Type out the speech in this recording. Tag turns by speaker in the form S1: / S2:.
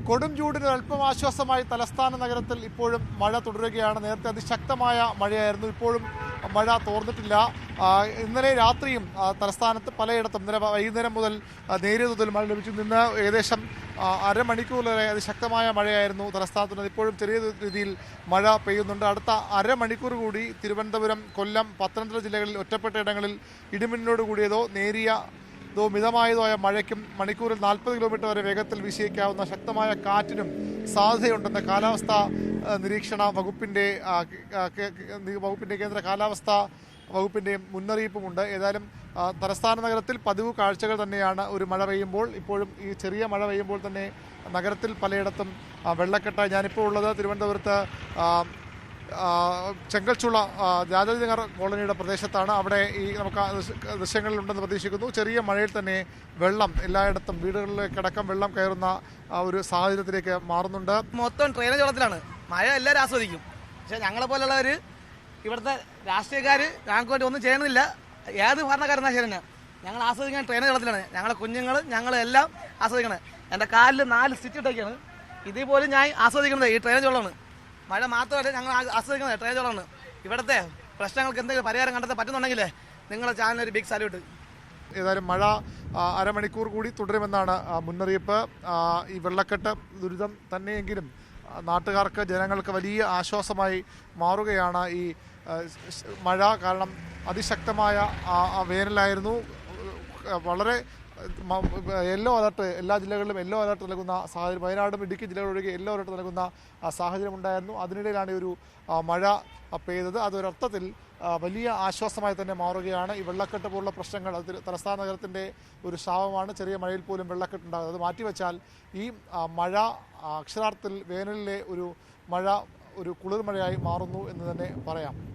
S1: കൊടും ചൂടിന് അല്പം ആശ്വാസമായി തലസ്ഥാന നഗരത്തിൽ ഇപ്പോഴും മഴ തുടരുകയാണ്. നേരത്തെ അതിശക്തമായ മഴയായിരുന്നു, ഇപ്പോഴും മഴ തോർന്നിട്ടില്ല. ഇന്നലെ രാത്രിയും തലസ്ഥാനത്ത് പലയിടത്തും ഇന്നലെ വൈകുന്നേരം മുതൽ നേരിയ തോതിൽ മഴ ലഭിച്ചു. ഇന്ന് ഏകദേശം അരമണിക്കൂറിലേറെ അതിശക്തമായ മഴയായിരുന്നു തലസ്ഥാനത്ത്. ഇപ്പോഴും ചെറിയ രീതിയിൽ മഴ പെയ്യുന്നുണ്ട്. അടുത്ത അരമണിക്കൂർ കൂടി തിരുവനന്തപുരം, കൊല്ലം, പത്തനംതിട്ട ജില്ലകളിൽ ഒറ്റപ്പെട്ട ഇടങ്ങളിൽ ഇടിമിന്നലോട് കൂടിയതോ മിതമായതോ ആയ മഴയ്ക്കും മണിക്കൂറിൽ 40 കിലോമീറ്റർ വരെ വേഗത്തിൽ വീശിയേക്കാവുന്ന ശക്തമായ കാറ്റിനും സാധ്യതയുണ്ടെന്ന് കാലാവസ്ഥാ നിരീക്ഷണ വകുപ്പിൻ്റെ കേന്ദ്ര കാലാവസ്ഥാ വകുപ്പിൻ്റെയും മുന്നറിയിപ്പുമുണ്ട്. ഏതായാലും തലസ്ഥാന നഗരത്തിൽ പതിവ് കാഴ്ചകൾ തന്നെയാണ്. ഒരു മഴ പെയ്യുമ്പോൾ, ഇപ്പോഴും ഈ ചെറിയ മഴ പെയ്യുമ്പോൾ തന്നെ നഗരത്തിൽ പലയിടത്തും വെള്ളക്കെട്ടായി. ഞാനിപ്പോൾ ഉള്ളത് തിരുവനന്തപുരത്ത് ചെങ്കൽച്ചുള രാജാജിനഗർ കോളനിയുടെ പ്രദേശത്താണ്. അവിടെ നമുക്ക് ദൃശ്യങ്ങളിലുണ്ടെന്ന് പ്രതീക്ഷിക്കുന്നു. ചെറിയ മഴയിൽ തന്നെ വെള്ളം എല്ലായിടത്തും വീടുകളിലേക്കടക്കം വെള്ളം കയറുന്ന ഒരു സാഹചര്യത്തിലേക്ക് മാറുന്നുണ്ട്.
S2: മൊത്തം ട്രെയിനേജ് വെള്ളത്തിലാണ്. മഴ എല്ലാവരും ആസ്വദിക്കും, പക്ഷേ ഞങ്ങളെ പോലുള്ളവർ, ഇവിടുത്തെ രാഷ്ട്രീയക്കാർ ഞങ്ങൾക്ക് വേണ്ടി ഒന്നും ചെയ്യണമെന്നില്ല. ഏത് ഭരണക്കാരെന്നാ ശരി തന്നെ ഞങ്ങൾ ആസ്വദിക്കാൻ ട്രെയിനേജ് വെള്ളത്തിലാണ്. ഞങ്ങളെ കുഞ്ഞുങ്ങൾ ഞങ്ങളെല്ലാം ആസ്വദിക്കണം. എൻ്റെ കാലിൽ 4 സ്റ്റിച്ച് ഇട്ടൊക്കെയാണ്. ഇതേപോലും ഞാൻ ആസ്വദിക്കുന്നത് ഈ ട്രെയിനേജ് വെള്ളമാണ്. മഴ മാത്രമല്ല ഞങ്ങൾ ആസ്വദിക്കുന്നത് ട്രെയിനേജ് വെള്ളമാണ്. ഇവിടുത്തെ പ്രശ്നങ്ങൾക്ക് എന്തെങ്കിലും പരിഹാരം കണ്ടെത്താൻ പറ്റുന്നുണ്ടെങ്കിൽ നിങ്ങളുടെ ചാനൽ ഒരു ബിഗ് സാല്യൂട്ട്.
S1: ഏതായാലും മഴ അരമണിക്കൂർ കൂടി തുടരുമെന്നാണ് മുന്നറിയിപ്പ്. ഈ വെള്ളക്കെട്ട് ദുരിതം തന്നെയെങ്കിലും നാട്ടുകാർക്ക്, ജനങ്ങൾക്ക് വലിയ ആശ്വാസമായി മാറുകയാണ് ഈ മഴ. കാരണം അതിശക്തമായ വേനലായിരുന്നു. വളരെ യെല്ലോ അലർട്ട്, എല്ലാ ജില്ലകളിലും യെല്ലോ അലർട്ട് നൽകുന്ന സാഹചര്യം, വയനാടും ഇടുക്കി ജില്ലകളൊഴികെ യെല്ലോ അലർട്ട് നൽകുന്ന സാഹചര്യം ഉണ്ടായിരുന്നു. അതിനിടയിലാണ് ഒരു മഴ പെയ്തത്. അതൊരർത്ഥത്തിൽ വലിയ ആശ്വാസമായി തന്നെ മാറുകയാണ്. ഈ വെള്ളക്കെട്ട് പോലുള്ള പ്രശ്നങ്ങൾ അത് തലസ്ഥാന നഗരത്തിൻ്റെ ഒരു ശാപമാണ്. ചെറിയ മഴയിൽ പോലും വെള്ളക്കെട്ടുണ്ടാകുന്നത്. അത് മാറ്റിവെച്ചാൽ ഈ മഴ അക്ഷരാർത്ഥത്തിൽ വേനലിലെ ഒരു മഴ ഒരു കുളിർമഴയായി മാറുന്നു എന്ന് തന്നെ പറയാം.